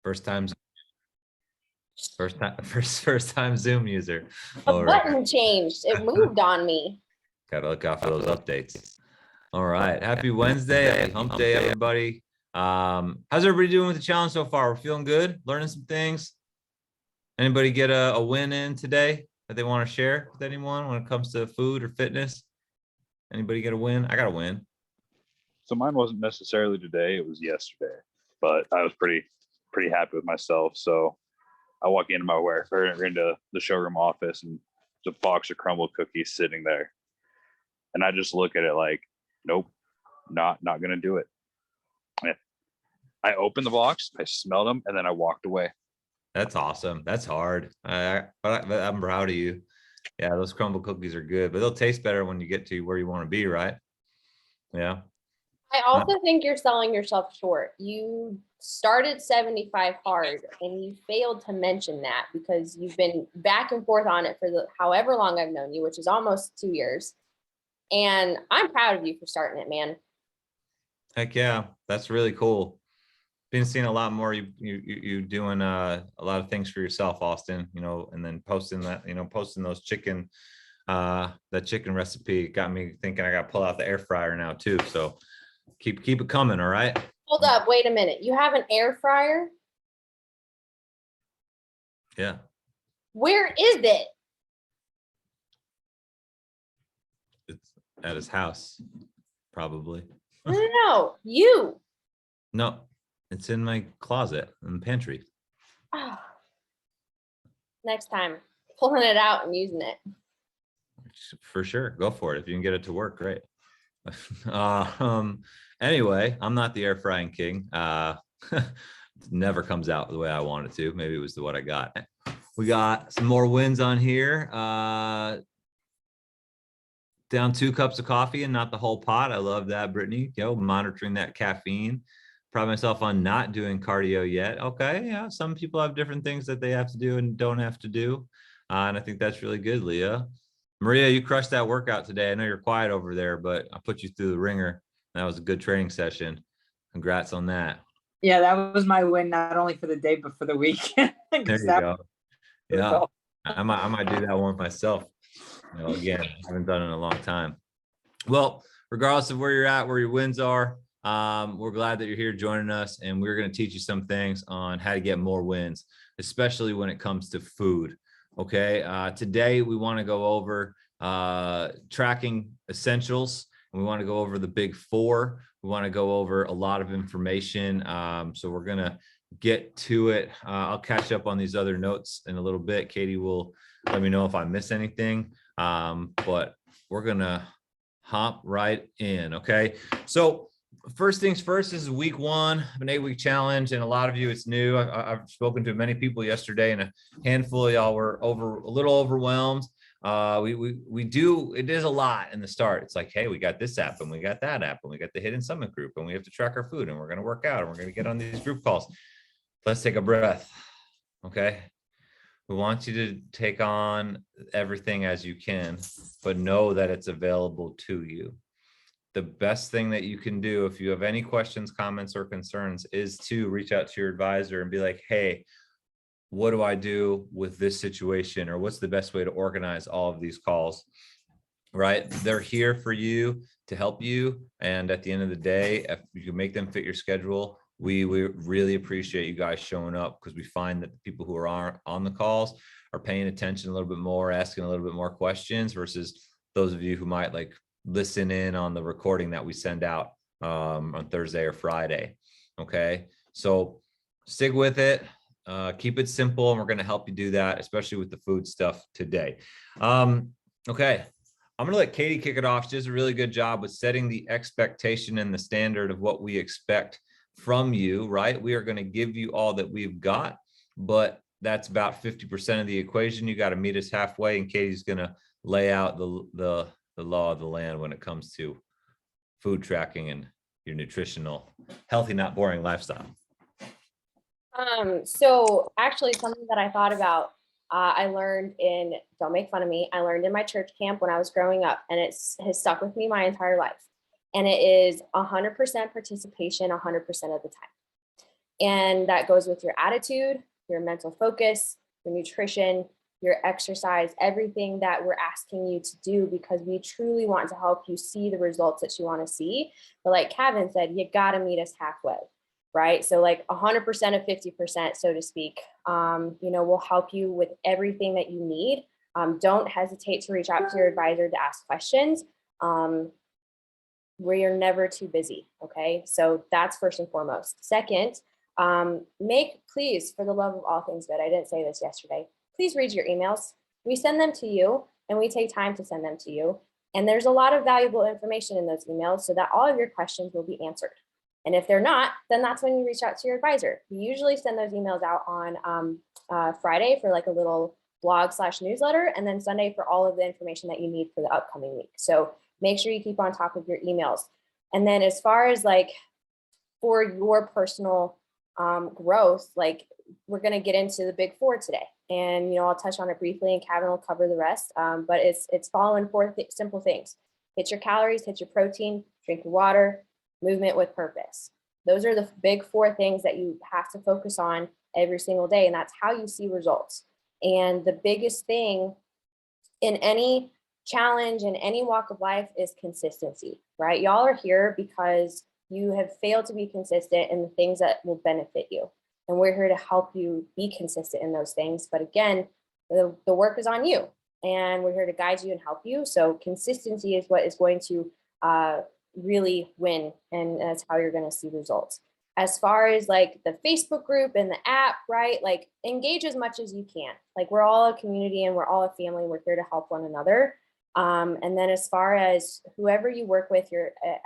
First time, first time Zoom user. A button changed. It moved on me. Gotta look out for those updates. All right. Happy Wednesday. Happy hump day, everybody. How's everybody doing with the challenge so far? We're feeling good, learning some things. Anybody get a win in today that they want to share with anyone when it comes to food or fitness? Anybody get a win? I got a win. So mine wasn't necessarily today, it was yesterday, but I was pretty happy with myself. So I walk into into the showroom office, and the box of crumble cookies sitting there. And I just look at it like, nope, not gonna do it. I opened the box, I smelled them, and then I walked away. That's awesome. That's hard. I'm proud of you. Yeah, those crumble cookies are good, but they'll taste better when you get to where you want to be, right? Yeah. I also think you're selling yourself short. You started 75 hard and you failed to mention that because you've been back and forth on it for however long I've known you, which is almost 2 years. And I'm proud of you for starting it, man. Heck yeah, that's really cool. Been seeing a lot more you doing a lot of things for yourself, Austin, and then posting those chicken that chicken recipe got me thinking I got to pull out the air fryer now too. So keep it coming. All right. Hold up, wait a minute. You have an air fryer? Yeah. Where is it? It's at his house, probably. No, you. No, it's in my closet in the pantry. Oh. Next time, pulling it out and using it. For sure, go for it. If you can get it to work, great. Anyway, I'm not the air frying king. Never comes out the way I want it to. Maybe it was what I got. We got some more wins on here. Down 2 cups of coffee and not the whole pot. I love that, Brittany. Monitoring that caffeine. Proud of myself on not doing cardio yet. Okay, yeah. Some people have different things that they have to do and don't have to do, and I think that's really good, Leah. Maria, you crushed that workout today. I know you're quiet over there, but I put you through the ringer. That was a good training session. Congrats on that. Yeah, that was my win, not only for the day, but for the week. There you go. Yeah, I might do that one myself. Again, I haven't done it in a long time. Well, regardless of where you're at, where your wins are, we're glad that you're here joining us, and we're going to teach you some things on how to get more wins, especially when it comes to food. Okay, today we want to go over tracking essentials, and we want to go over the big 4. We want to go over a lot of information. So we're going to get to it. I'll catch up on these other notes in a little bit. Katie will let me know if I miss anything, but we're going to hop right in. Okay, so first things first, this is week 1 of an 8-week challenge, and a lot of you, it's new. I've spoken to many people yesterday, and a handful of y'all were a little overwhelmed. It is a lot in the start. It's like, hey, we got this app and we got that app and we got the Hidden Summit group and we have to track our food and we're going to work out and we're going to get on these group calls. Let's take a breath. Okay. We want you to take on everything as you can, but know that it's available to you. The best thing that you can do if you have any questions, comments, or concerns is to reach out to your advisor and be like, hey, what do I do with this situation? Or what's the best way to organize all of these calls, right? They're here for you to help you. And at the end of the day, if you can make them fit your schedule, we really appreciate you guys showing up, because we find that the people who are on the calls are paying attention a little bit more, asking a little bit more questions, versus those of you who might like listen in on the recording that we send out on Thursday or Friday. Okay, so stick with it. Keep it simple, and we're going to help you do that, especially with the food stuff today. Okay, I'm going to let Katie kick it off. She does a really good job with setting the expectation and the standard of what we expect from you, right? We are going to give you all that we've got, but that's about 50% of the equation. You got to meet us halfway, and Katie's going to lay out the law of the land when it comes to food tracking and your nutritional, healthy, not boring lifestyle. So actually something that I thought about, I learned in, don't make fun of me, I learned in my church camp when I was growing up, and it has stuck with me my entire life. And it is 100% participation 100% of the time. And that goes with your attitude, your mental focus, your nutrition, your exercise, everything that we're asking you to do, because we truly want to help you see the results that you want to see. But like Cavan said, you got to meet us halfway, right? So like 100% of 50%, so to speak, we'll help you with everything that you need. Don't hesitate to reach out to your advisor to ask questions. We're never too busy. Okay. So that's first and foremost. Second, please, for the love of all things good, I didn't say this yesterday, please read your emails. We send them to you and we take time to send them to you. And there's a lot of valuable information in those emails so that all of your questions will be answered. And if they're not, then that's when you reach out to your advisor. We usually send those emails out on Friday for like a little blog/newsletter, and then Sunday for all of the information that you need for the upcoming week. So make sure you keep on top of your emails. And then as far as like for your personal growth, like we're going to get into the big four today. And, I'll touch on it briefly and Cavan will cover the rest. But it's following four simple things. Hit your calories, hit your protein, drink your water, movement with purpose. Those are the big four things that you have to focus on every single day. And that's how you see results. And the biggest thing in any challenge in any walk of life is consistency, right? Y'all are here because you have failed to be consistent in the things that will benefit you. And we're here to help you be consistent in those things. But again, the work is on you and we're here to guide you and help you. So consistency is what is going to really win. And that's how you're going to see results. As far as like the Facebook group and the app, right? Like engage as much as you can. Like we're all a community and we're all a family. We're here to help one another. And then as far as whoever you work with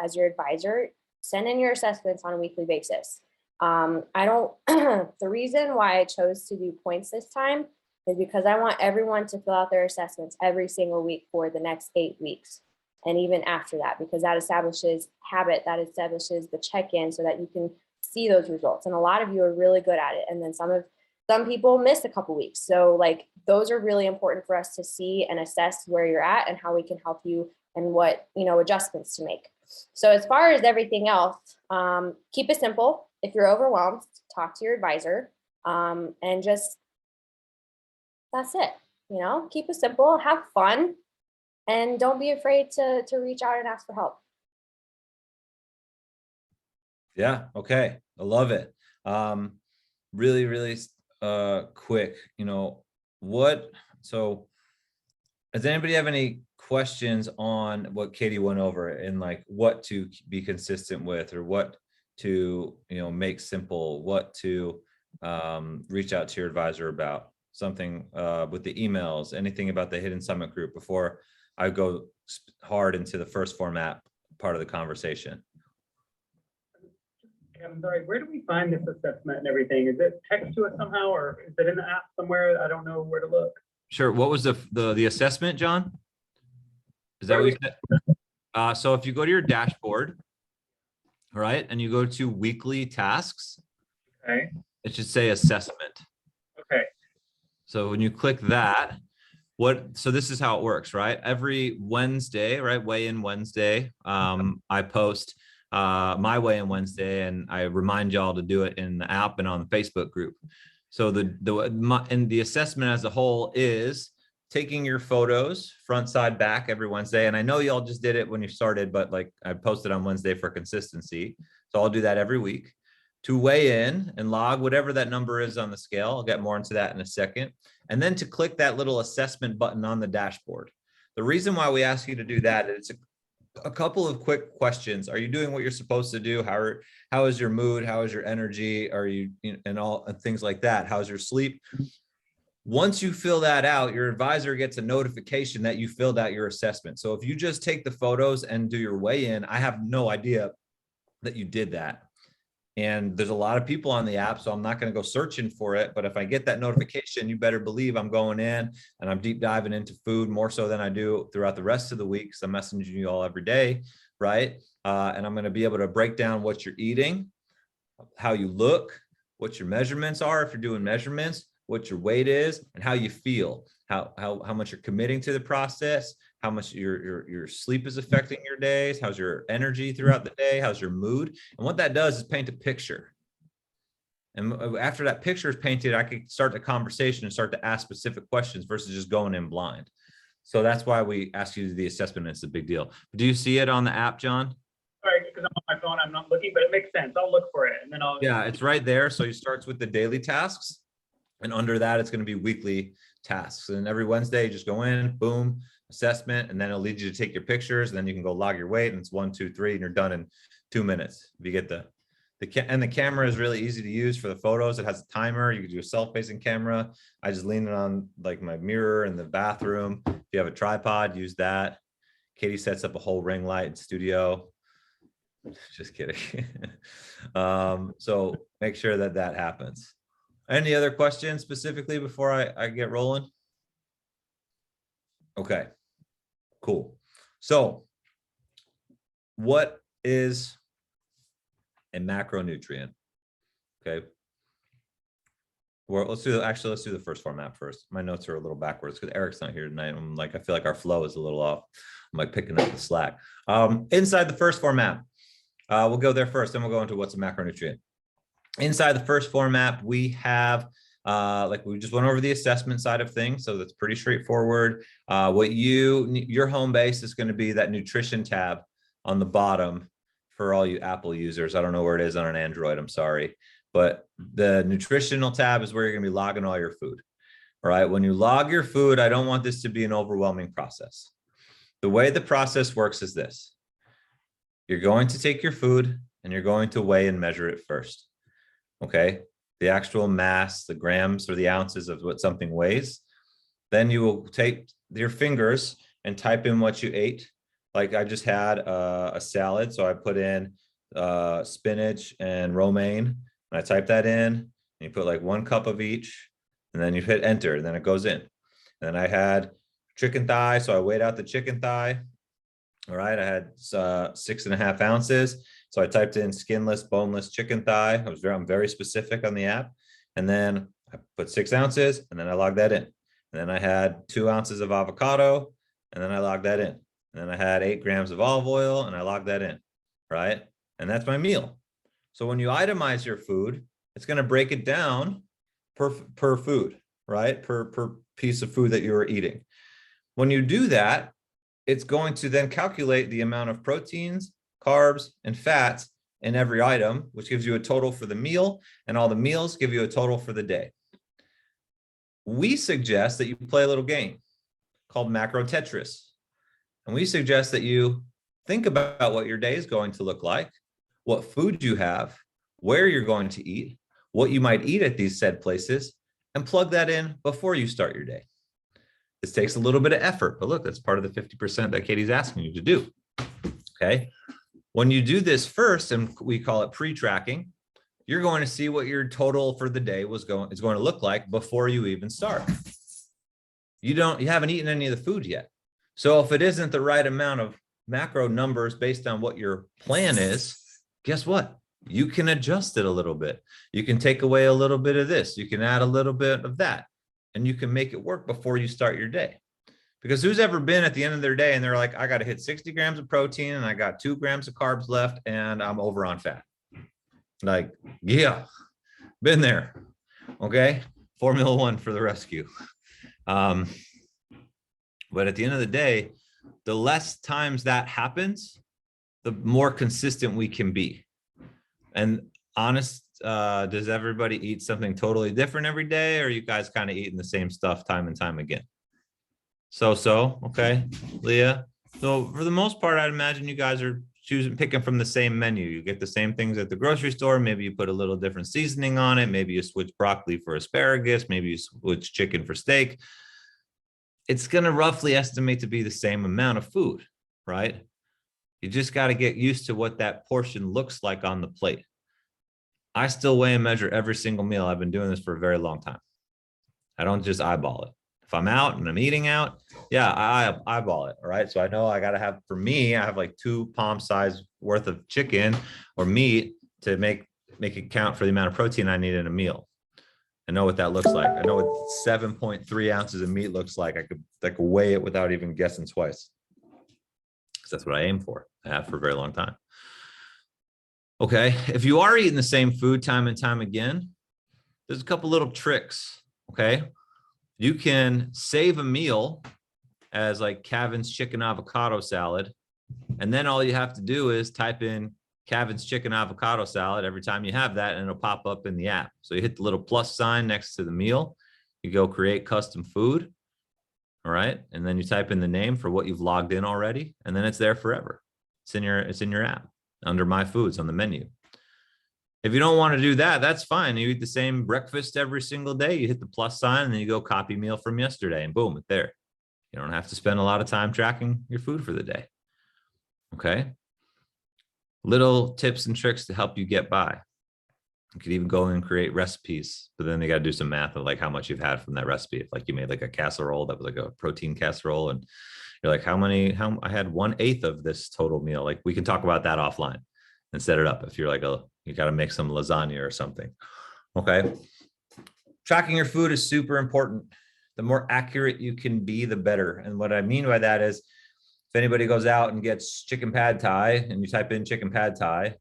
as your advisor, send in your assessments on a weekly basis. The reason why I chose to do points this time is because I want everyone to fill out their assessments every single week for the next 8 weeks. And even after that, because that establishes habit, that establishes the check-in so that you can see those results. And a lot of you are really good at it. And then some people miss a couple weeks. So like those are really important for us to see and assess where you're at and how we can help you and what, adjustments to make. So as far as everything else, keep it simple. If you're overwhelmed, talk to your advisor, and just, that's it. Keep it simple, have fun, and don't be afraid to reach out and ask for help. Yeah. Okay. I love it. Really, really quick, so does anybody have any questions on what Katie went over and like what to be consistent with or what to, make simple, what to reach out to your advisor about, something with the emails, anything about the Hidden Summit group before I go hard into the first format part of the conversation? I'm sorry, where do we find this assessment and everything? Is it text to us somehow or is it in the app somewhere? I don't know where to look. Sure. What was the assessment, John? Is that what you said? So if you go to your dashboard, all right, and you go to weekly tasks, Okay. it should say assessment. Okay. So when you click that, so this is how it works, right? Every Wednesday, right? Weigh-in Wednesday, I post my weigh-in Wednesday and I remind y'all to do it in the app and on the Facebook group. So the assessment as a whole is taking your photos front, side, back every Wednesday. And I know y'all just did it when you started, but like I posted on Wednesday for consistency. So I'll do that every week to weigh in and log whatever that number is on the scale. I'll get more into that in a second. And then to click that little assessment button on the dashboard. The reason why we ask you to do that is a couple of quick questions. Are you doing what you're supposed to do? How is your mood? How is your energy? Are you, and all things like that? How's your sleep? Once you fill that out, your advisor gets a notification that you filled out your assessment. So if you just take the photos and do your weigh-in, I have no idea that you did that. And there's a lot of people on the app, so I'm not going to go searching for it. But if I get that notification, you better believe I'm going in and I'm deep diving into food more so than I do throughout the rest of the week, because I'm messaging you all every day, right? And I'm going to be able to break down what you're eating, how you look, what your measurements are if you're doing measurements, what your weight is, and how you feel, how much you're committing to the process, how much your sleep is affecting your days, how's your energy throughout the day, how's your mood. And what that does is paint a picture. And after that picture is painted, I could start the conversation and start to ask specific questions versus just going in blind. So that's why we ask you to do the assessment. It's a big deal. Do you see it on the app, John? Sorry, because I'm on my phone, I'm not looking, but it makes sense. I'll look for it and then I'll. Yeah, it's right there. So you starts with the daily tasks, and under that, it's going to be weekly tasks. And every Wednesday, you just go in, boom, assessment, and then it'll lead you to take your pictures. And then you can go log your weight, and it's 1, 2, 3, and you're done in 2 minutes. If you get the camera is really easy to use for the photos. It has a timer. You can do a self-facing camera. I just lean it on like my mirror in the bathroom. If you have a tripod, use that. Katie sets up a whole ring light in studio. Just kidding. So make sure that that happens. Any other questions specifically before I get rolling? Okay, cool. So what is a macronutrient? Okay. Well, let's do the first format first. My notes are a little backwards because Eric's not here tonight. I'm like, I feel like our flow is a little off. I'm like picking up the slack. Inside the first format, we'll go there first, then we'll go into what's a macronutrient. Inside the first format, we have, like we just went over the assessment side of things. So that's pretty straightforward. Your home base is going to be that nutrition tab on the bottom for all you Apple users. I don't know where it is on an Android, I'm sorry. But the nutritional tab is where you're going to be logging all your food. All right. When you log your food, I don't want this to be an overwhelming process. The way the process works is this. You're going to take your food and you're going to weigh and measure it first. Okay. The actual mass, the grams or the ounces of what something weighs. Then you will take your fingers and type in what you ate. Like I just had a salad. So I put in spinach and romaine. And I type that in, and you put like 1 cup of each, and then you hit enter, and then it goes in. And then I had chicken thigh, so I weighed out the chicken thigh. All right, I had 6.5 ounces. So I typed in skinless, boneless chicken thigh. I'm very specific on the app. And then I put 6 ounces, and then I logged that in. And then I had 2 ounces of avocado, and then I logged that in. And then I had 8 grams of olive oil, and I logged that in, right? And that's my meal. So when you itemize your food, it's going to break it down per food, right? Per piece of food that you are eating. When you do that, it's going to then calculate the amount of proteins, carbs, and fats in every item, which gives you a total for the meal, and all the meals give you a total for the day. We suggest that you play a little game called Macro Tetris. And we suggest that you think about what your day is going to look like, what food you have, where you're going to eat, what you might eat at these said places, and plug that in before you start your day. This takes a little bit of effort, but look, that's part of the 50% that Katie's asking you to do. Okay. When you do this first, and we call it pre-tracking, you're going to see what your total for the day is going to look like before you even start. You haven't eaten any of the food yet. So if it isn't the right amount of macro numbers based on what your plan is, guess what? You can adjust it a little bit. You can take away a little bit of this. You can add a little bit of that, and you can make it work before you start your day. Because who's ever been at the end of their day and they're like, I got to hit 60 grams of protein and I got 2 grams of carbs left and I'm over on fat. Like, yeah, been there. Okay. Formula 1 for the rescue. But at the end of the day, the less times that happens, the more consistent we can be. And honest, does everybody eat something totally different every day, or are you guys kind of eating the same stuff time and time again? So, okay, Leah. So for the most part, I'd imagine you guys are picking from the same menu. You get the same things at the grocery store. Maybe you put a little different seasoning on it. Maybe you switch broccoli for asparagus. Maybe you switch chicken for steak. It's going to roughly estimate to be the same amount of food, right? You just got to get used to what that portion looks like on the plate. I still weigh and measure every single meal. I've been doing this for a very long time. I don't just eyeball it. If I'm out and I'm eating out, yeah, I eyeball it. All right. So I know I got to have, for me, I have like 2 palm size worth of chicken or meat to make it count for the amount of protein I need in a meal. I know what that looks like. I know what 7.3 ounces of meat looks like. I could weigh it without even guessing twice. Because that's what I aim for. I have for a very long time. Okay. If you are eating the same food time and time again, there's a couple little tricks. Okay. You can save a meal as like Cavan's chicken avocado salad. And then all you have to do is type in Cavan's chicken avocado salad every time you have that, and it'll pop up in the app. So you hit the little plus sign next to the meal. You go create custom food. All right. And then you type in the name for what you've logged in already. And then it's there forever. It's in your app under My Foods on the menu. If you don't want to do that, that's fine. You eat the same breakfast every single day. You hit the plus sign and then you go copy meal from yesterday and boom, it's there. You don't have to spend a lot of time tracking your food for the day. Okay. Little tips and tricks to help you get by. You could even go and create recipes, but then they got to do some math of like how much you've had from that recipe. If like you made like a casserole that was like a protein casserole, and you're like, how I had 1/8 of this total meal. Like we can talk about that offline and set it up. If you're like, you got to make some lasagna or something. Okay. Tracking your food is super important. The more accurate you can be, the better. And what I mean by that is if anybody goes out and gets chicken pad thai and you type in chicken pad thai,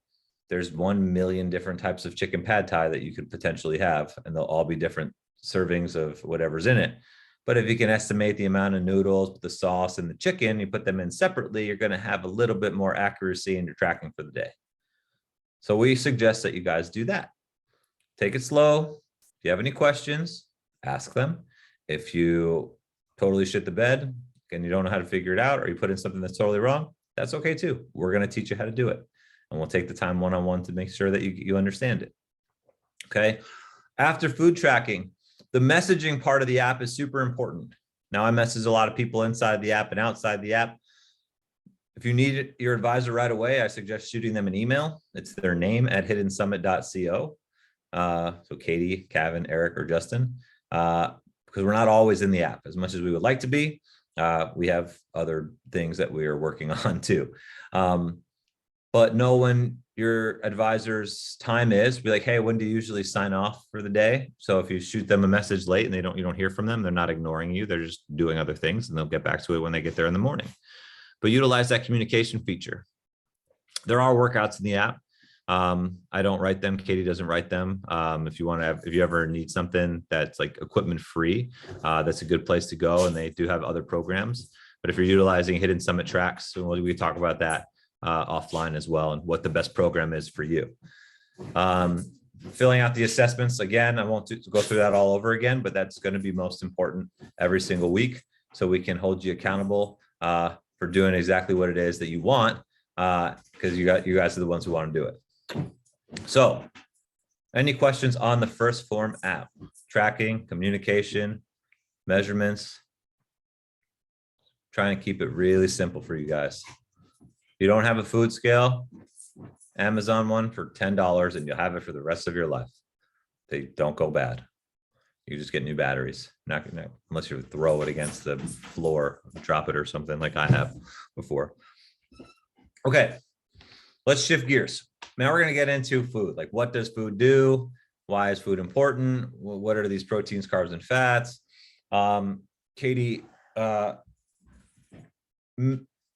there's 1 million different types of chicken pad thai that you could potentially have, and they'll all be different servings of whatever's in it. But if you can estimate the amount of noodles, the sauce, and the chicken, you put them in separately, you're going to have a little bit more accuracy in your tracking for the day. So we suggest that you guys do that. Take it slow. If you have any questions, ask them. If you totally shit the bed and you don't know how to figure it out, or you put in something that's totally wrong, that's okay too. We're going to teach you how to do it. And we'll take the time one-on-one to make sure that you understand it. Okay. After food tracking, the messaging part of the app is super important. Now I message a lot of people inside the app and outside the app. If you need your advisor right away, I suggest shooting them an email. It's their name at hiddensummit.co. So Katie, Cavan, Eric, or Justin, because we're not always in the app as much as we would like to be. We have other things that we are working on too. But know when your advisor's time is. Be like, hey, when do you usually sign off for the day? So if you shoot them a message late and you don't hear from them, they're not ignoring you. They're just doing other things, and they'll get back to it when they get there in the morning. But utilize that communication feature. There are workouts in the app. I don't write them. Katie doesn't write them. If you ever need something that's like equipment free, that's a good place to go. And they do have other programs. But if you're utilizing Hidden Summit tracks, we talk about that offline as well, and what the best program is for you. Filling out the assessments, again, I won't go through that all over again, but that's going to be most important every single week, so we can hold you accountable for doing exactly what it is that you want, because you guys are the ones who want to do it. So any questions on the First Form app? Tracking, communication, measurements. Trying to keep it really simple for you guys. If you don't have a food scale, Amazon one for $10, and you'll have it for the rest of your life. They don't go bad. You just get new batteries. Not unless you throw it against the floor, drop it or something like I have before. Okay, let's shift gears. Now we're going to get into food. Like, what does food do? Why is food important? What are these proteins, carbs, and fats? Katie,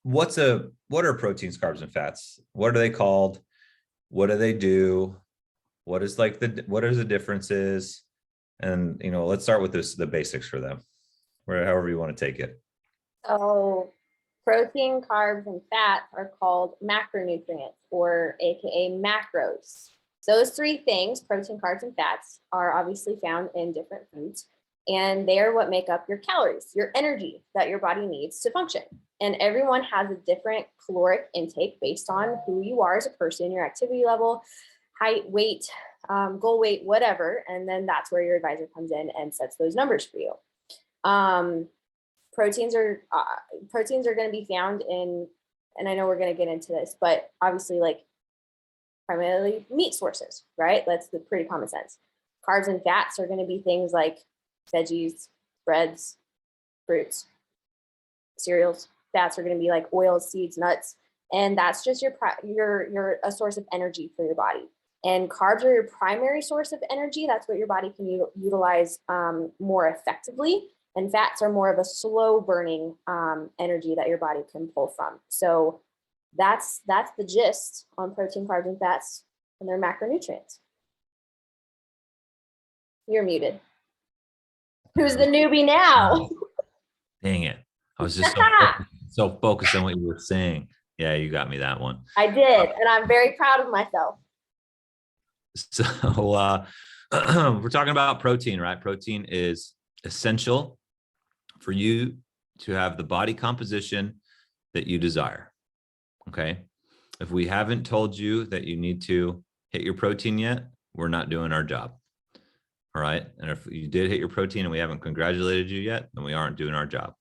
what are proteins, carbs, and fats? What are they called? What do they do? What are the differences? And let's start with the basics for them, however you want to take it. So protein, carbs, and fats are called macronutrients, or AKA macros. Those three things, protein, carbs, and fats, are obviously found in different foods, and they are what make up your calories, your energy that your body needs to function. And everyone has a different caloric intake based on who you are as a person, your activity level, height, weight, goal weight, whatever. And then that's where your advisor comes in and sets those numbers for you. Proteins are going to be found in, and I know we're going to get into this, but obviously like primarily meat sources, right? That's the pretty common sense. Carbs and fats are going to be things like veggies, breads, fruits, cereals. Fats are going to be like oils, seeds, nuts, and that's just your a source of energy for your body. And carbs are your primary source of energy. That's what your body can utilize more effectively. And fats are more of a slow burning energy that your body can pull from. So that's the gist on protein, carbs, and fats and their macronutrients. You're muted. Who's the newbie now? Dang it. I was just so focused on what you were saying. Yeah, you got me that one. I did, and I'm very proud of myself. So we're talking about protein, right? Protein is essential for you to have the body composition that you desire. Okay. If we haven't told you that you need to hit your protein yet, we're not doing our job. All right. And if you did hit your protein and we haven't congratulated you yet, then we aren't doing our job.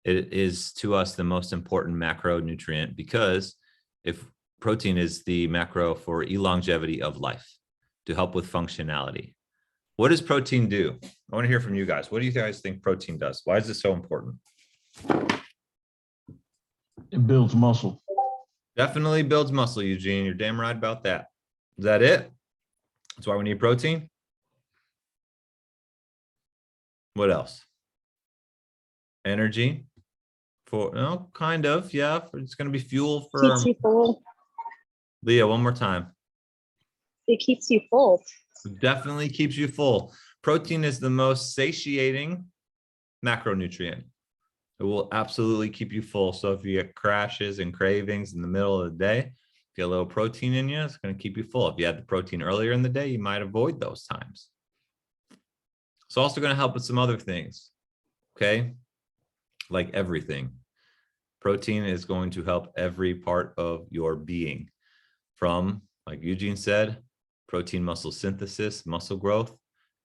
It is to us the most important macronutrient because if protein is the macro for longevity of life to help with functionality. What does protein do? I want to hear from you guys. What do you guys think protein does? Why is it so important? It builds muscle. Definitely builds muscle, Eugene. You're damn right about that. Is that it? That's why we need protein. What else? Energy. For no, kind of, yeah. It's going to be fuel for Keeps you full. Leah. One more time. It keeps you full. Definitely keeps you full. Protein is the most satiating macronutrient. It will absolutely keep you full. So if you get crashes and cravings in the middle of the day, get a little protein in you, it's going to keep you full. If you had the protein earlier in the day, you might avoid those times. It's also going to help with some other things. Okay. Like everything. Protein is going to help every part of your being from, like Eugene said, protein muscle synthesis, muscle growth,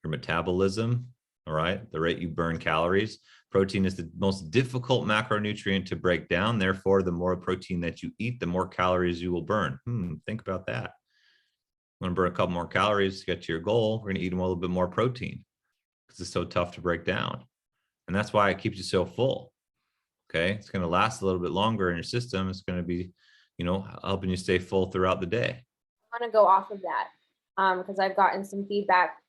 your metabolism, all right, the rate you burn calories. Protein is the most difficult macronutrient to break down. Therefore, the more protein that you eat, the more calories you will burn. Think about that. I'm going to burn a couple more calories to get to your goal. We're going to eat a little bit more protein because it's so tough to break down. And that's why it keeps you so full. Okay, it's going to last a little bit longer in your system. It's going to be, helping you stay full throughout the day. I want to go off of that because I've gotten some feedback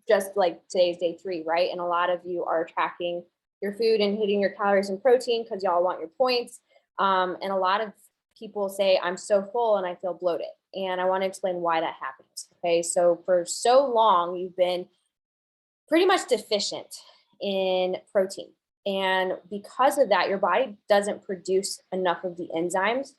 just like today's day 3, right? And a lot of you are tracking your food and hitting your calories and protein because y'all want your points. And a lot of people say, I'm so full and I feel bloated. And I want to explain why that happens. Okay, so for so long, you've been pretty much deficient in protein. And because of that, your body doesn't produce enough of the enzymes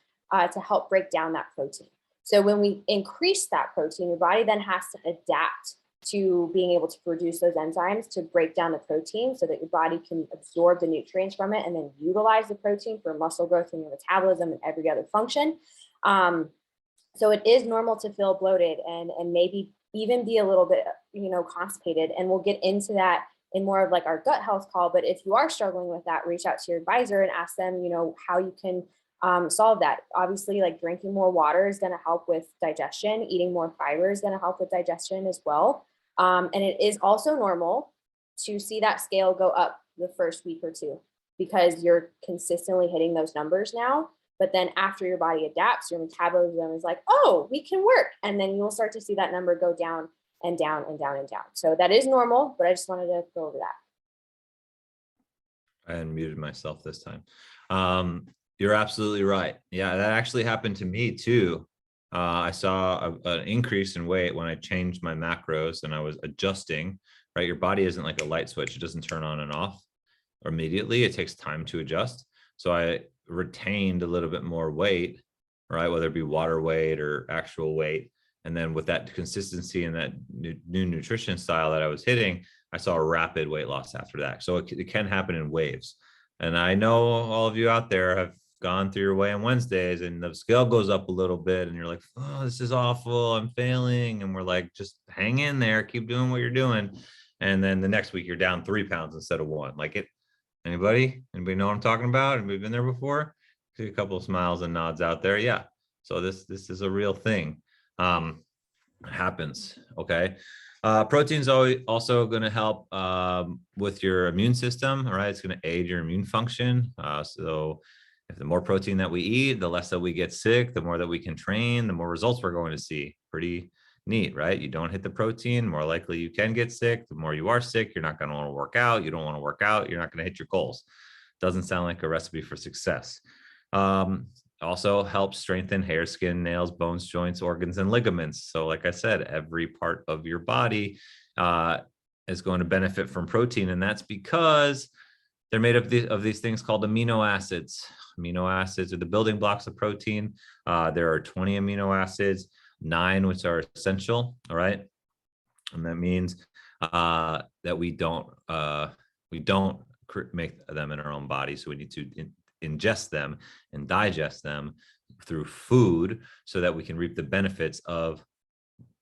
to help break down that protein. So when we increase that protein, your body then has to adapt to being able to produce those enzymes to break down the protein so that your body can absorb the nutrients from it and then utilize the protein for muscle growth and your metabolism and every other function. So it is normal to feel bloated and maybe even be a little bit, constipated. And we'll get into that in more of like our gut health call. But if you are struggling with that, reach out to your advisor and ask them, how you can solve that. Obviously, like drinking more water is going to help with digestion. Eating more fiber is going to help with digestion as well. And it is also normal to see that scale go up the first week or two because you're consistently hitting those numbers now. But then after your body adapts, your metabolism is like, oh, we can work. And then you'll start to see that number go down and down and down and down. So that is normal, but I just wanted to go over that. I unmuted myself this time. You're absolutely right. Yeah, that actually happened to me too. I saw an increase in weight when I changed my macros and I was adjusting, right? Your body isn't like a light switch. It doesn't turn on and off immediately. It takes time to adjust. So I retained a little bit more weight, right? Whether it be water weight or actual weight. And then with that consistency and that new nutrition style that I was hitting, I saw a rapid weight loss after that. So it can happen in waves. And I know all of you out there have gone through your weigh on Wednesdays and the scale goes up a little bit and you're like, oh, this is awful. I'm failing. And we're like, just hang in there, keep doing what you're doing. And then the next week you're down 3 pounds instead of 1. Like anybody know what I'm talking about? Anybody been there before? See a couple of smiles and nods out there. Yeah. So this is a real thing. It happens. Okay. Protein's also going to help with your immune system. All right. It's going to aid your immune function. So if the more protein that we eat, the less that we get sick, the more that we can train, the more results we're going to see. Pretty neat, right? You don't hit the protein, more likely you can get sick. The more you are sick, you're not going to want to work out. You don't want to work out. You're not going to hit your goals. Doesn't sound like a recipe for success. Also helps strengthen hair, skin, nails, bones, joints, organs, and ligaments. So like I said, every part of your body is going to benefit from protein, and that's because they're made of these things called amino acids. Amino acids are the building blocks of protein. There are 20 amino acids, 9 which are essential. All right, and that means that we don't make them in our own body, so we need to ingest them and digest them through food so that we can reap the benefits of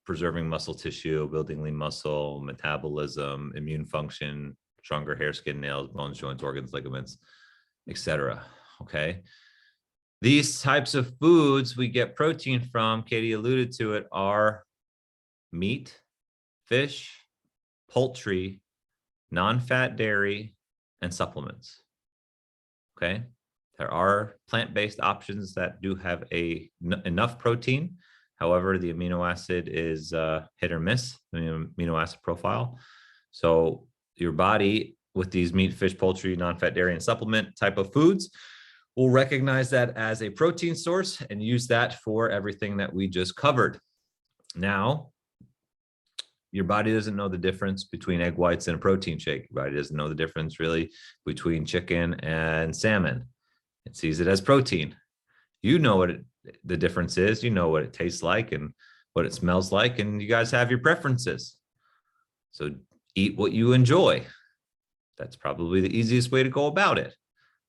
preserving muscle tissue, building lean muscle, metabolism, immune function, stronger hair, skin, nails, bones, joints, organs, ligaments, etc. Okay. These types of foods we get protein from, Katie alluded to it, are meat, fish, poultry, non-fat dairy, and supplements. Okay. There are plant-based options that do have enough protein. However, the amino acid is hit or miss, the amino acid profile. So your body with these meat, fish, poultry, non-fat dairy, and supplement type of foods will recognize that as a protein source and use that for everything that we just covered. Now, your body doesn't know the difference between egg whites and a protein shake. Your body doesn't know the difference really between chicken and salmon. It sees it as protein. You know what the difference is. You know what it tastes like and what it smells like, and you guys have your preferences. So eat what you enjoy. That's probably the easiest way to go about it.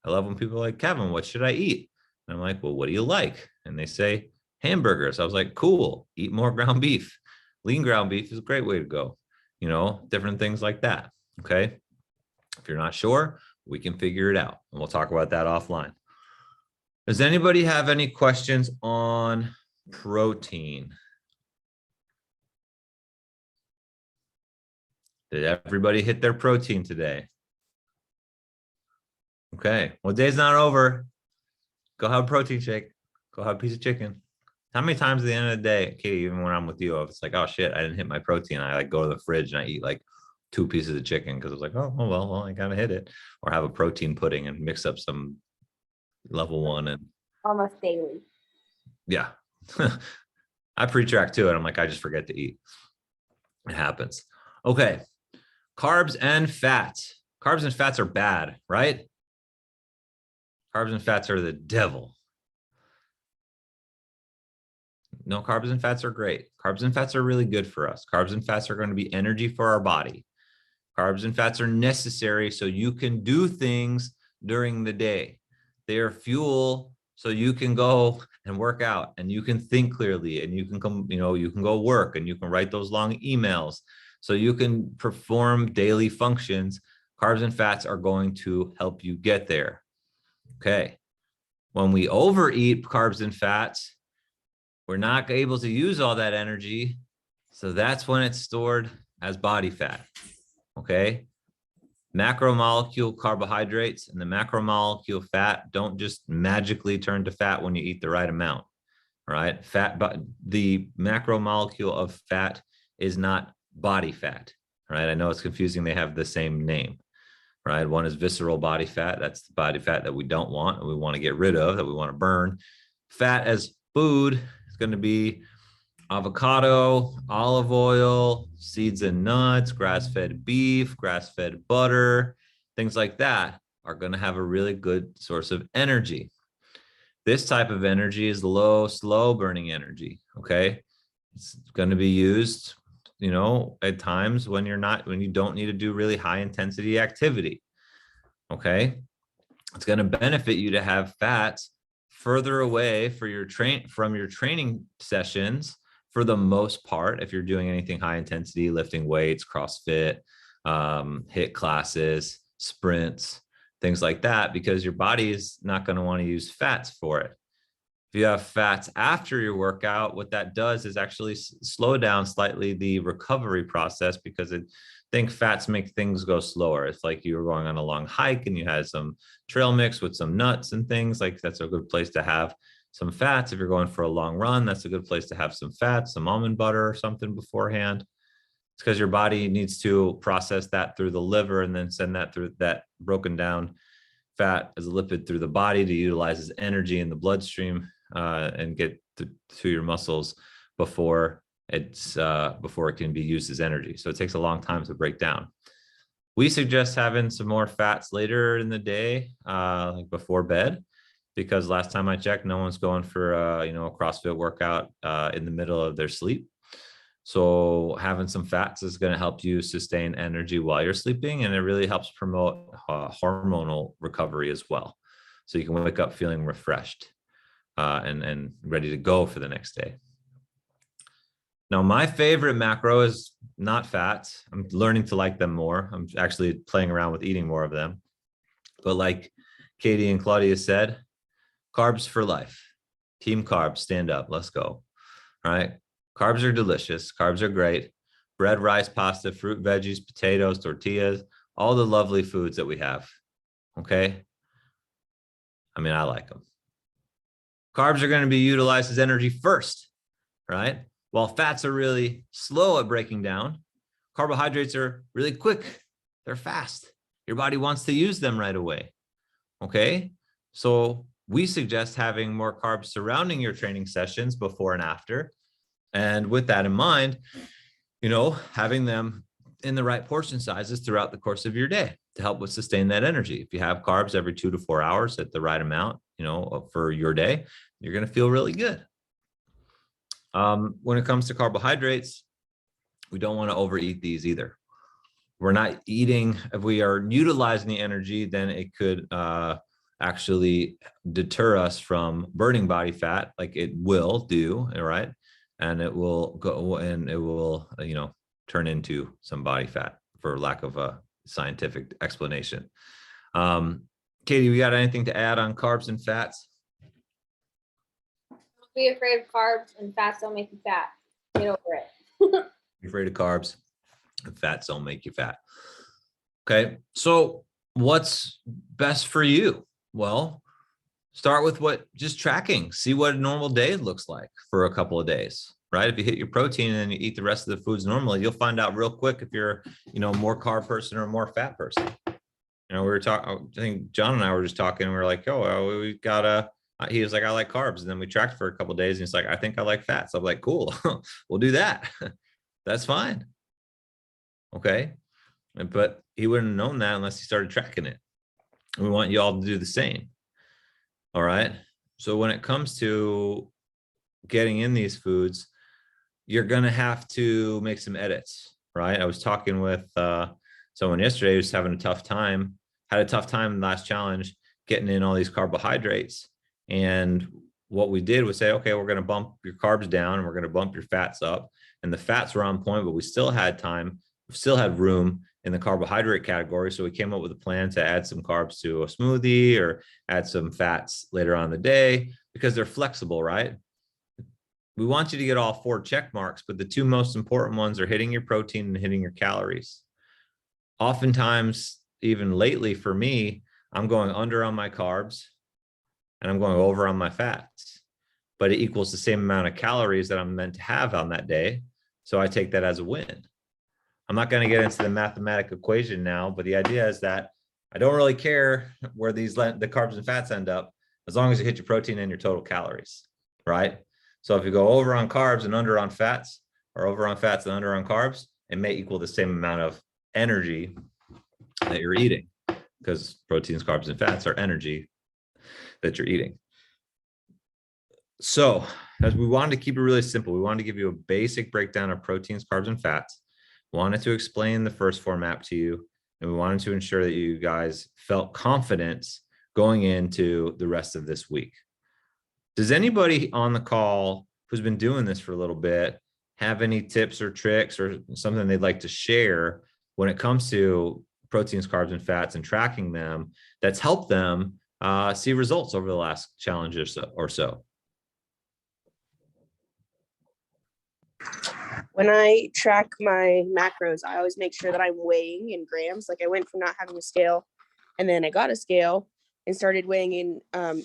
I love when people are like, Cavan, what should I eat? And I'm like, well, what do you like? And they say hamburgers. I was like, cool, eat more ground beef. Lean ground beef is a great way to go. You know, different things like that. Okay. If you're not sure, we can figure it out, and we'll talk about that offline. Does anybody have any questions on protein? Did everybody hit their protein today? Okay, well, day's not over. Go have a protein shake. Go have a piece of chicken. How many times at the end of the day, Katie, even when I'm with you, it's like, oh shit, I didn't hit my protein. I like go to the fridge and I eat like 2 pieces of chicken because I was like, oh well, I gotta hit it. Or have a protein pudding and mix up some level 1 and Almost daily. yeah. I pre-track too, and I'm like, I just forget to eat. It happens. Okay. Carbs and fats. Carbs and fats are bad, right? Carbs and fats are the devil. No, carbs and fats are great. Carbs and fats are really good for us. Carbs and fats are going to be energy for our body. Carbs and fats are necessary so you can do things during the day. They are fuel so you can go and work out and you can think clearly and you can come, you can go work and you can write those long emails so you can perform daily functions. Carbs and fats are going to help you get there. Okay. When we overeat carbs and fats, we're not able to use all that energy. So that's when it's stored as body fat. Okay. Macromolecule carbohydrates and the macromolecule fat don't just magically turn to fat when you eat the right amount. All right. Fat, but the macromolecule of fat is not body fat. Right. I know it's confusing. They have the same name. Right. One is visceral body fat. That's the body fat that we don't want and we want to get rid of, that we want to burn. Fat as food is going to be avocado, olive oil, seeds and nuts, grass-fed beef, grass-fed butter, things like that are going to have a really good source of energy. This type of energy is low, slow burning energy. Okay. It's going to be used, at times when you don't need to do really high intensity activity. Okay. It's going to benefit you to have fats further away from your training sessions for the most part. If you're doing anything high intensity, lifting weights, CrossFit, HIIT classes, sprints, things like that, because your body is not going to want to use fats for it. If you have fats after your workout, what that does is actually slow down slightly the recovery process, because I think fats make things go slower. It's like you were going on a long hike and you had some trail mix with some nuts and things. Like that's a good place to have some fats. If you're going for a long run, that's a good place to have some fats, some almond butter or something beforehand. It's because your body needs to process that through the liver and then send that through that broken down fat as a lipid through the body to utilize as energy in the bloodstream and get to your muscles before it's before it can be used as energy. So it takes a long time to break down. We suggest having some more fats later in the day, like before bed, because last time I checked, no one's going for a CrossFit workout in the middle of their sleep. So having some fats is going to help you sustain energy while you're sleeping, and it really helps promote hormonal recovery as well. So you can wake up feeling refreshed and ready to go for the next day. Now, my favorite macro is not fats. I'm learning to like them more. I'm actually playing around with eating more of them. But like Katie and Claudia said, carbs for life. Team carbs, stand up. Let's go. All right. Carbs are delicious. Carbs are great. Bread, rice, pasta, fruit, veggies, potatoes, tortillas, all the lovely foods that we have. Okay. I mean, I like them. Carbs are going to be utilized as energy first, right? While fats are really slow at breaking down, carbohydrates are really quick. They're fast. Your body wants to use them right away. Okay. So we suggest having more carbs surrounding your training sessions before and after. And with that in mind, having them in the right portion sizes throughout the course of your day to help with sustain that energy. If you have carbs every 2 to 4 hours at the right amount, for your day, you're going to feel really good. When it comes to carbohydrates, we don't want to overeat these either. We're not eating, if we are utilizing the energy, then it could actually deter us from burning body fat, like it will do, all right? And it will go and it will, turn into some body fat, for lack of a scientific explanation. Katie, we got anything to add on carbs and fats? Don't be afraid of carbs, and fats don't make you fat. Get over it. Be afraid of carbs, and fats don't make you fat. Okay, so what's best for you? Well, start with just tracking. See what a normal day looks like for a couple of days, right? If you hit your protein and you eat the rest of the foods normally, you'll find out real quick if you're, a more carb person or a more fat person. We were talking, I think John and I were just talking, and we were like, we got he was like, I like carbs. And then we tracked for a couple of days, and he's like, I think I like fats. I'm like, cool, we'll do that. That's fine. Okay. But he wouldn't have known that unless he started tracking it. We want you all to do the same. All right. So when it comes to getting in these foods, you're going to have to make some edits, right? I was talking with someone yesterday who's having a tough time, had a tough time in the last challenge, getting in all these carbohydrates. And what we did was say, okay, we're going to bump your carbs down and we're going to bump your fats up. And the fats were on point, but we still had time, we still had room in the carbohydrate category. So we came up with a plan to add some carbs to a smoothie or add some fats later on in the day, because they're flexible, right? We want you to get all 4 check marks, but the 2 most important ones are hitting your protein and hitting your calories. Oftentimes, even lately for me, I'm going under on my carbs and I'm going over on my fats, but it equals the same amount of calories that I'm meant to have on that day. So I take that as a win. I'm not going to get into the mathematical equation now, but the idea is that I don't really care where the carbs and fats end up, as long as you hit your protein and your total calories, right? So if you go over on carbs and under on fats, or over on fats and under on carbs, it may equal the same amount of energy that you're eating, because proteins, carbs, and fats are energy that you're eating. So as we wanted to keep it really simple, we wanted to give you a basic breakdown of proteins, carbs, and fats. We wanted to explain the first format to you, and we wanted to ensure that you guys felt confident going into the rest of this week. Does anybody on the call who's been doing this for a little bit have any tips or tricks or something they'd like to share when it comes to proteins, carbs, and fats and tracking them that's helped them see results over the last challenge or so? When I track my macros, I always make sure that I'm weighing in grams. Like I went from not having a scale, and then I got a scale and started weighing in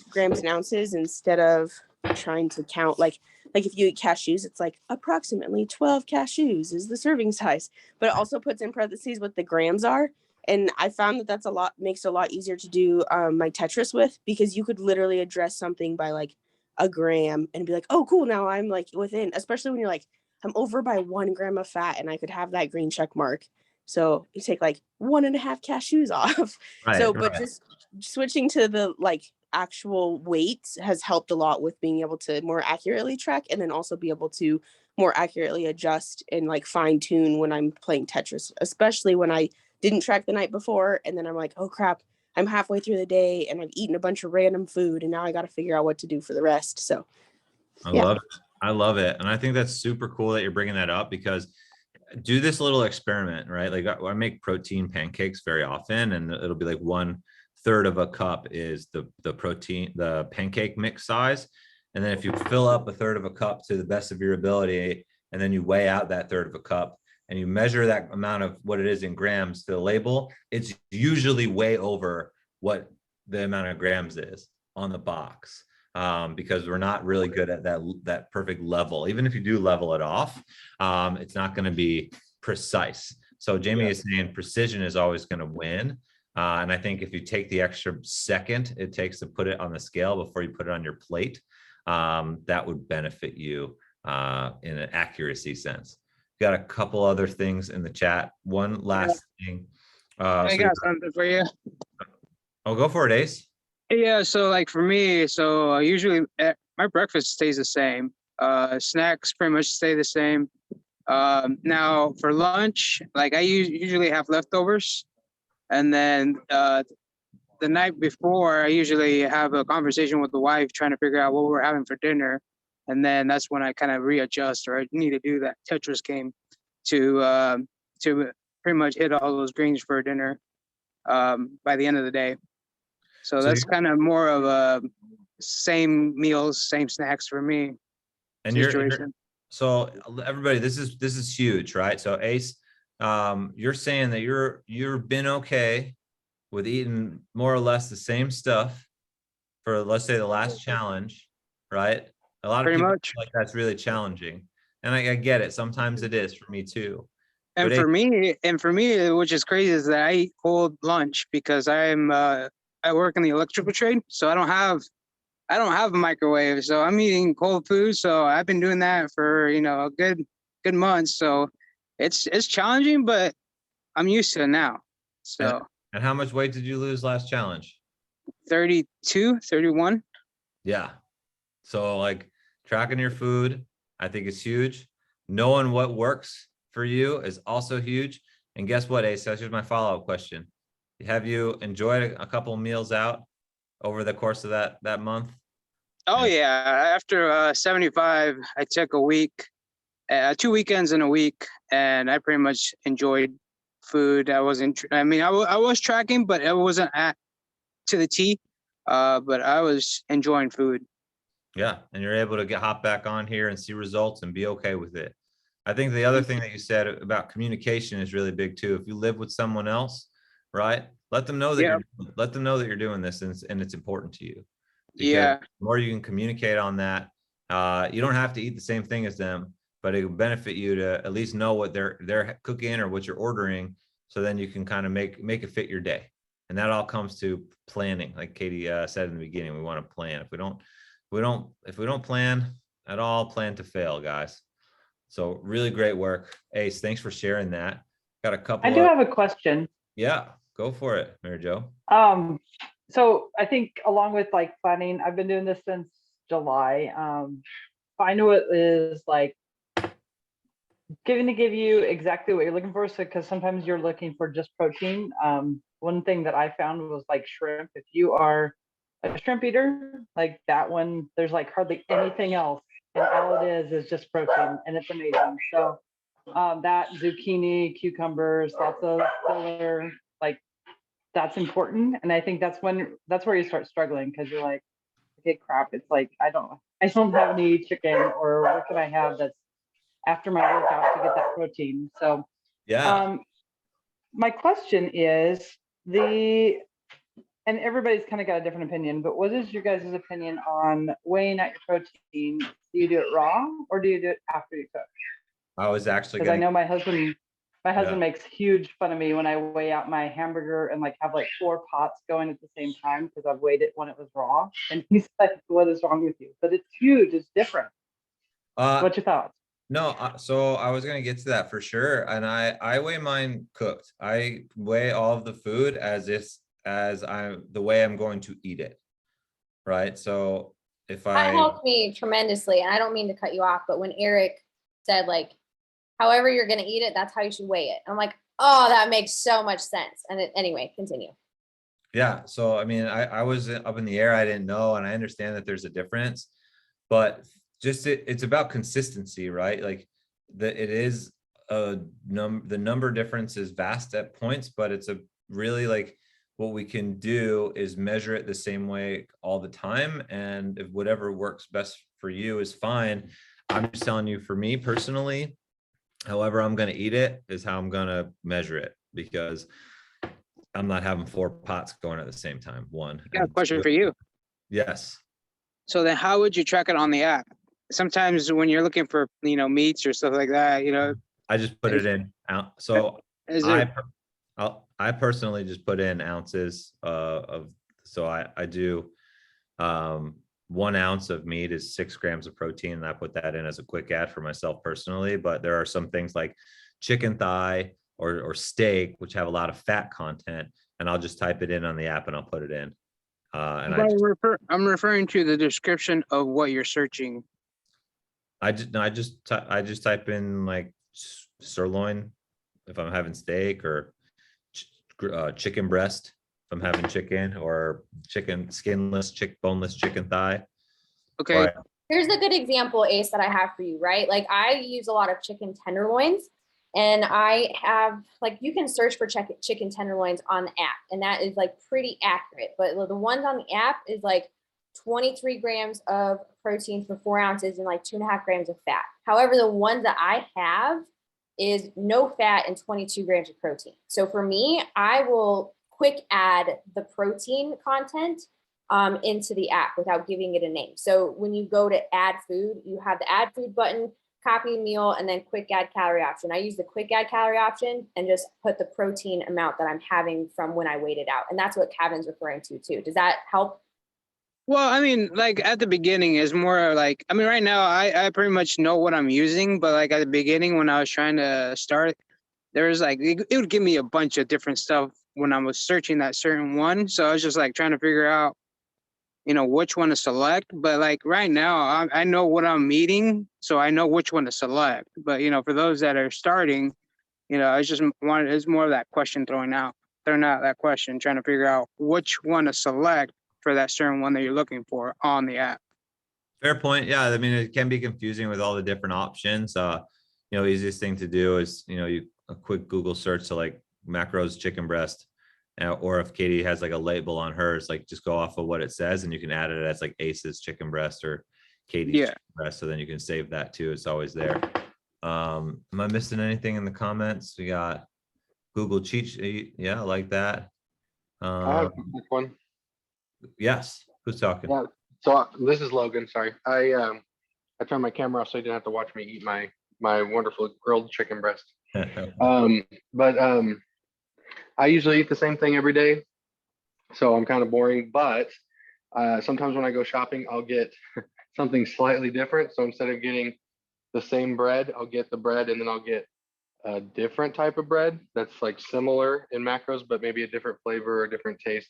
grams and ounces instead of trying to count. Like if you eat cashews, it's like approximately 12 cashews is the serving size, but it also puts in parentheses what the grams are. And I found that makes it a lot easier to do my Tetris with, because you could literally address something by like a gram and be like, oh, cool. Now I'm like within, especially when you're like, I'm over by 1 gram of fat and I could have that green check mark. So you take like 1.5 cashews off. So, but just switching to the like actual weights has helped a lot with being able to more accurately track, and then also be able to more accurately adjust and like fine tune when I'm playing Tetris, especially when I didn't track the night before. And then I'm like, oh crap, I'm halfway through the day and I've eaten a bunch of random food and now I got to figure out what to do for the rest. So I yeah. love it. I love it. And I think that's super cool that you're bringing that up, because do this little experiment, right? Like I make protein pancakes very often, and it'll be like 1/3 of a cup is the protein, the pancake mix size. And then if you fill up 1/3 of a cup to the best of your ability, and then you weigh out that 1/3 of a cup and you measure that amount of what it is in grams to the label, it's usually way over what the amount of grams is on the box. Because we're not really good at that perfect level. Even if you do level it off, it's not going to be precise. So Jamie is saying precision is always going to win. And I think if you take the extra second it takes to put it on the scale before you put it on your plate, that would benefit you in an accuracy sense. Got a couple other things in the chat. One last thing. I got something for you. Oh, go for it, Ace. Yeah, so like for me, so usually my breakfast stays the same. Snacks pretty much stay the same. Now for lunch, like I usually have leftovers, and then the night before, I usually have a conversation with the wife trying to figure out what we're having for dinner, and then that's when I kind of readjust, or I need to do that Tetris game to pretty much hit all those greens for dinner by the end of the day. So that's kind of more of a same meals, same snacks for me. And so everybody, this is huge, right? So Ace, you're saying that you've been okay with eating more or less the same stuff for, let's say, the last challenge, right? A lot of people feel like that's really challenging, and I get it. Sometimes it is for me too. And for me, which is crazy, is that I eat cold lunch because I work in the electrical trade, so I don't have a microwave, so I'm eating cold food. So I've been doing that for a good month. So it's challenging, but I'm used to it now. So. And how much weight did you lose last challenge? 32, 31. Yeah. So like tracking your food, I think is huge. Knowing what works for you is also huge. And guess what, Ace? That's just my follow-up question. Have you enjoyed a couple of meals out over the course of that month? Oh yeah. After 75, I took a week, 2 weekends in a week, and I pretty much enjoyed food. I was tracking, but it wasn't to the T. But I was enjoying food. Yeah, and you're able to hop back on here and see results and be okay with it. I think the other thing that you said about communication is really big too. If you live with someone else, right? Let them know that you're doing this, and it's important to you. Because the more you can communicate on that, you don't have to eat the same thing as them, but it will benefit you to at least know what they're cooking or what you're ordering, so then you can kind of make it fit your day. And that all comes to planning. Like Katie said in the beginning, we want to plan. If we don't plan at all, plan to fail, guys. So really great work. Ace, thanks for sharing that. Got a couple. I do have a question. Yeah, go for it, Mary Jo. So I think along with like planning, I've been doing this since July. I know it is like give you exactly what you're looking for. So because sometimes you're looking for just protein. One thing that I found was like shrimp. If you are a shrimp eater, like that one, there's like hardly anything else, and all it is just protein, and it's amazing. So that zucchini, cucumbers, lots of filler, like that's important. And I think that's where you start struggling, because you're like, okay, crap, it's like I don't have any chicken, or what can I have that's after my workout to get that protein. So my question is and everybody's kind of got a different opinion, but what is your guys' opinion on weighing out your protein? Do you do it raw, or do you do it after you cook? I was actually, because I know my husband makes huge fun of me when I weigh out my hamburger and like have like 4 pots going at the same time, because I've weighed it when it was raw, and he's like, what is wrong with you? But it's huge, it's different. What's your thoughts? No, so I was gonna get to that for sure, and I weigh mine cooked. I weigh all of the food as I'm the way I'm going to eat it, right? So if That I helped me tremendously. And I don't mean to cut you off, but when Eric said like, however you're gonna eat it, that's how you should weigh it. I'm like, oh, that makes so much sense. And anyway, continue. yeah, so I mean, I was up in the air. I didn't know, and I understand that there's a difference, but just it's about consistency, right? Like it is the number difference is vast at points, but it's a really like what we can do is measure it the same way all the time, and if whatever works best for you is fine. I'm just telling you, for me personally, however I'm going to eat it is how I'm going to measure it, because I'm not having 4 pots going at the same time. One. Got a And question two, for you. yes. So then how would you track it on the app? Sometimes when you're looking for, meats or stuff like that, I just put it in out. So is I it, I personally just put in ounces of, so I do 1 ounce of meat is 6 grams of protein, and I put that in as a quick add for myself personally. But there are some things like chicken thigh or steak, which have a lot of fat content, and I'll just type it in on the app and I'll put it in. And I'm referring to the description of what you're searching. I just type in like sirloin if I'm having steak, or chicken breast if I'm having chicken, or chicken skinless, boneless chicken thigh. Okay. Right. Here's a good example, Ace, that I have for you, right? Like I use a lot of chicken tenderloins, and I have like, you can search for chicken tenderloins on the app, and that is like pretty accurate. But the ones on the app is like 23 grams of protein for 4 ounces and like 2.5 grams of fat. However, the ones that I have is no fat and 22 grams of protein. So for me, I will quick add the protein content into the app without giving it a name. So when you go to add food, you have the add food button, copy meal, and then quick add calorie option. I use the quick add calorie option and just put the protein amount that I'm having from when I weighed it out. And that's what Cavan's referring to too. Does that help? Well, I mean, like at the beginning is more like, I mean, right now I pretty much know what I'm using, but like at the beginning when I was trying to start, there was like, it would give me a bunch of different stuff when I was searching that certain one. So I was just like trying to figure out, which one to select. But like right now I know what I'm eating, so I know which one to select. But, for those that are starting, I just wanted, it's more of that question throwing out that question, trying to figure out which one to select for that certain one that you're looking for on the app. Fair point. Yeah, I mean, it can be confusing with all the different options. Easiest thing to do is, a quick Google search to like macros chicken breast, or if Katie has like a label on hers, like just go off of what it says, and you can add it as like Ace's chicken breast or Katie's chicken breast. So then you can save that too. It's always there. Am I missing anything in the comments? We got Google cheat sheet. Yeah, I like that. I have a quick one. Yes. Who's talking? Yeah. So this is Logan. Sorry, I turned my camera off so you didn't have to watch me eat my wonderful grilled chicken breast. But I usually eat the same thing every day, so I'm kind of boring. But sometimes when I go shopping, I'll get something slightly different. So instead of getting the same bread, I'll get the bread, and then I'll get a different type of bread that's like similar in macros, but maybe a different flavor or a different taste.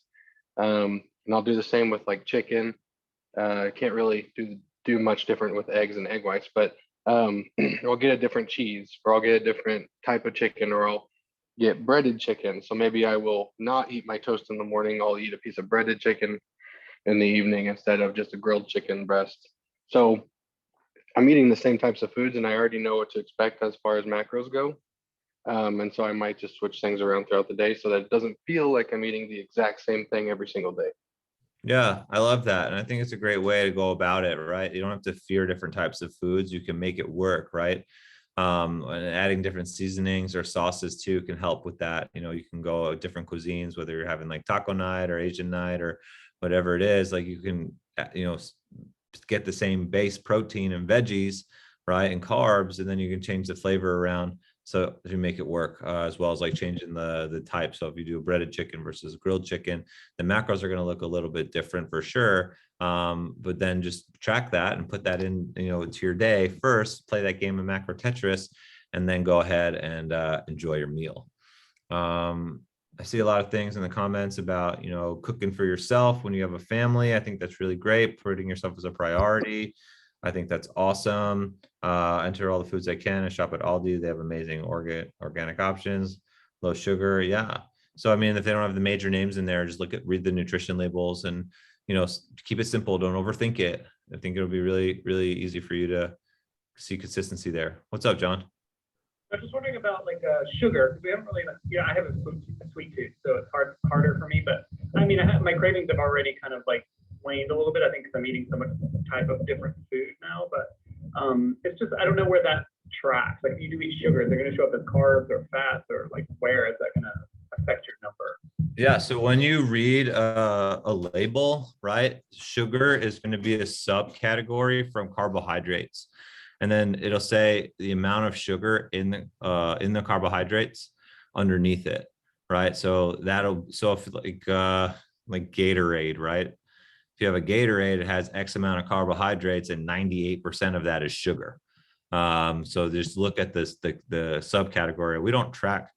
And I'll do the same with like chicken. Can't really do much different with eggs and egg whites, but I'll get a different cheese, or I'll get a different type of chicken, or I'll get breaded chicken. So maybe I will not eat my toast in the morning. I'll eat a piece of breaded chicken in the evening instead of just a grilled chicken breast. So I'm eating the same types of foods, and I already know what to expect as far as macros go. And so I might just switch things around throughout the day so that it doesn't feel like I'm eating the exact same thing every single day. Yeah, I love that. And I think it's a great way to go about it, right? You don't have to fear different types of foods. You can make it work, right? And adding different seasonings or sauces too can help with that. You can go different cuisines, whether you're having like taco night or Asian night or whatever it is, like you can, get the same base protein and veggies, right? And carbs, and then you can change the flavor around. So to make it work, as well as like changing the type. So if you do a breaded chicken versus grilled chicken, the macros are going to look a little bit different for sure. But then just track that and put that in, to your day first, play that game of macro Tetris, and then go ahead and enjoy your meal. I see a lot of things in the comments about, cooking for yourself when you have a family. I think that's really great. Putting yourself as a priority. I think that's awesome. Enter all the foods I can and shop at Aldi. They have amazing organic options, low sugar. Yeah. So, I mean, if they don't have the major names in there, just read the nutrition labels and, keep it simple. Don't overthink it. I think it'll be really, really easy for you to see consistency there. What's up, John? I was just wondering about sugar, because we haven't really, I have a sweet tooth, so it's harder for me. But I mean, my cravings have already kind of waned a little bit. I think because I'm eating so much type of different food now. But it's just I don't know where that tracks. Like if you do eat sugar, they're going to show up as carbs or fats, or where is that going to affect your number? Yeah. So when you read a label, right, sugar is going to be a subcategory from carbohydrates. And then it'll say the amount of sugar in the carbohydrates underneath it, right? So if like Gatorade, right? If you have a Gatorade, it has X amount of carbohydrates and 98% of that is sugar. So just look at this, the subcategory. We don't track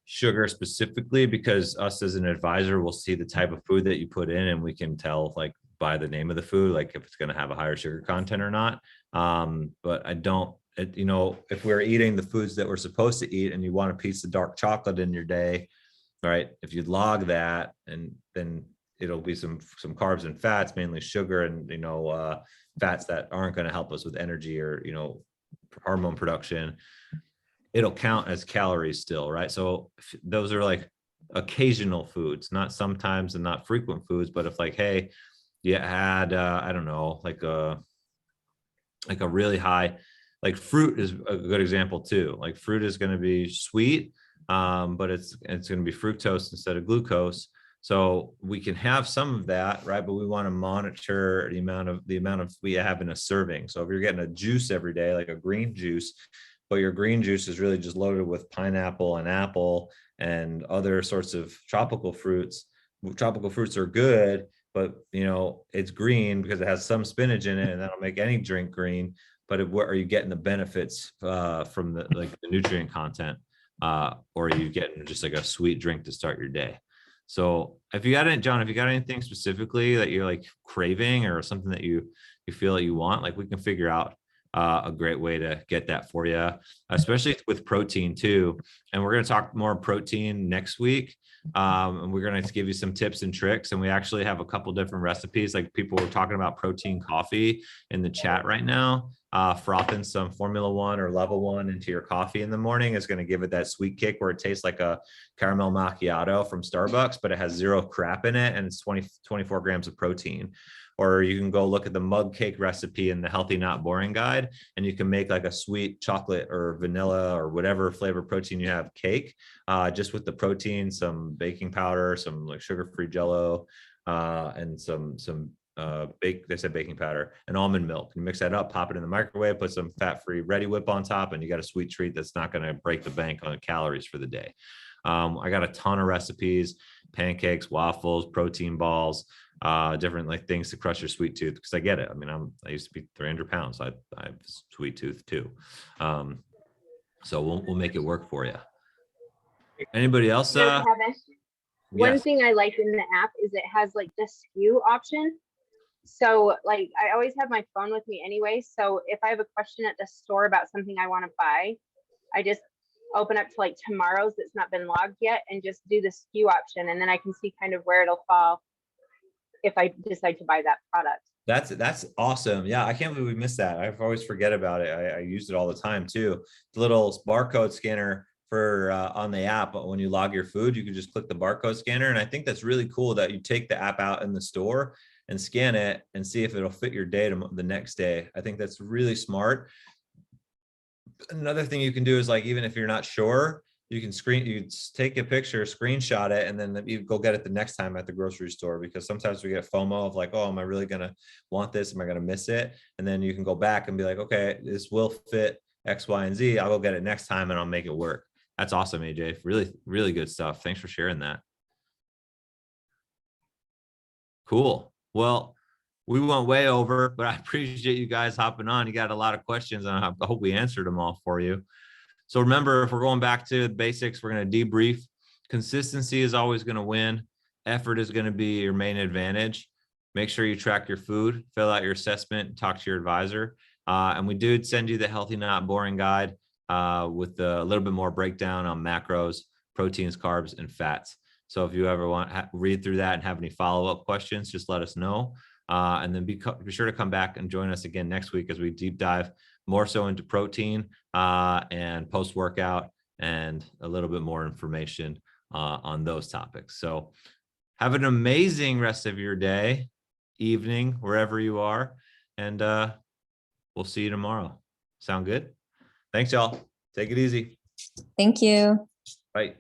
sugar specifically because us as an advisor will see the type of food that you put in and we can tell by the name of the food, if it's going to have a higher sugar content or not. But I don't, if we're eating the foods that we're supposed to eat and you want a piece of dark chocolate in your day, right? If you log that, and then it'll be some carbs and fats, mainly sugar and, fats that aren't going to help us with energy or, hormone production. It'll count as calories still, right? So those are occasional foods, not sometimes and not frequent foods, but if hey, you had, I don't know, a really high, fruit is a good example too. Fruit is going to be sweet, but it's going to be fructose instead of glucose. So we can have some of that, right? But we want to monitor the amount of we have in a serving. So if you're getting a juice every day, like a green juice, but your green juice is really just loaded with pineapple and apple and other sorts of tropical fruits. Tropical fruits are good, but it's green because it has some spinach in it, and that'll make any drink green. But what are you getting the benefits from the nutrient content, or are you getting just a sweet drink to start your day? So if you got it, John, if you got anything specifically that you're craving or something that you feel that you want, we can figure out a great way to get that for you, especially with protein too. And we're going to talk more protein next week. And we're going to give you some tips and tricks. And we actually have a couple different recipes. People were talking about protein coffee in the chat right now. Frothing some Formula One or Level One into your coffee in the morning is going to give it that sweet kick where it tastes like a caramel macchiato from Starbucks, but it has zero crap in it and it's 24 grams of protein. Or you can go look at the mug cake recipe in the Healthy Not Boring guide, and you can make a sweet chocolate or vanilla or whatever flavor protein you have cake, just with the protein, some baking powder, some sugar-free Jello, and some they said baking powder and almond milk. You mix that up, pop it in the microwave, put some fat-free Ready Whip on top, and you got a sweet treat that's not going to break the bank on calories for the day. I got a ton of recipes: pancakes, waffles, protein balls, different things to crush your sweet tooth, because I get it. I mean, I used to be 300 pounds. I have sweet tooth too. So we'll make it work for you. Anybody else? Kevin, one Yes. thing I like in the app is it has the SKU option. So I always have my phone with me anyway. So if I have a question at the store about something I want to buy, I just open up to tomorrow's that's not been logged yet and just do the SKU option. And then I can see kind of where it'll fall if I decide to buy that product. That's awesome. Yeah, I can't believe we missed that. I always forget about it. I use it all the time too. The little barcode scanner for on the app. When you log your food, you can just click the barcode scanner. And I think that's really cool that you take the app out in the store and scan it and see if it'll fit your day the next day. I think that's really smart. Another thing you can do is even if you're not sure, you take a picture, screenshot it, and then you go get it the next time at the grocery store, because sometimes we get FOMO of oh, am I really going to want this? Am I going to miss it? And then you can go back and be okay, this will fit X, Y, and Z. I'll go get it next time and I'll make it work. That's awesome, AJ. Really, really good stuff. Thanks for sharing that. Cool. Well, we went way over, but I appreciate you guys hopping on. You got a lot of questions and I hope we answered them all for you. So remember, if we're going back to the basics, we're going to debrief. Consistency is always going to win. Effort is going to be your main advantage. Make sure you track your food, fill out your assessment, talk to your advisor. And we did send you the Healthy Not Boring guide with a little bit more breakdown on macros, proteins, carbs, and fats. So if you ever want to read through that and have any follow-up questions, just let us know. And then be sure to come back and join us again next week as we deep dive more so into protein and post-workout and a little bit more information on those topics. So have an amazing rest of your day, evening, wherever you are. And we'll see you tomorrow. Sound good? Thanks, y'all. Take it easy. Thank you. Bye.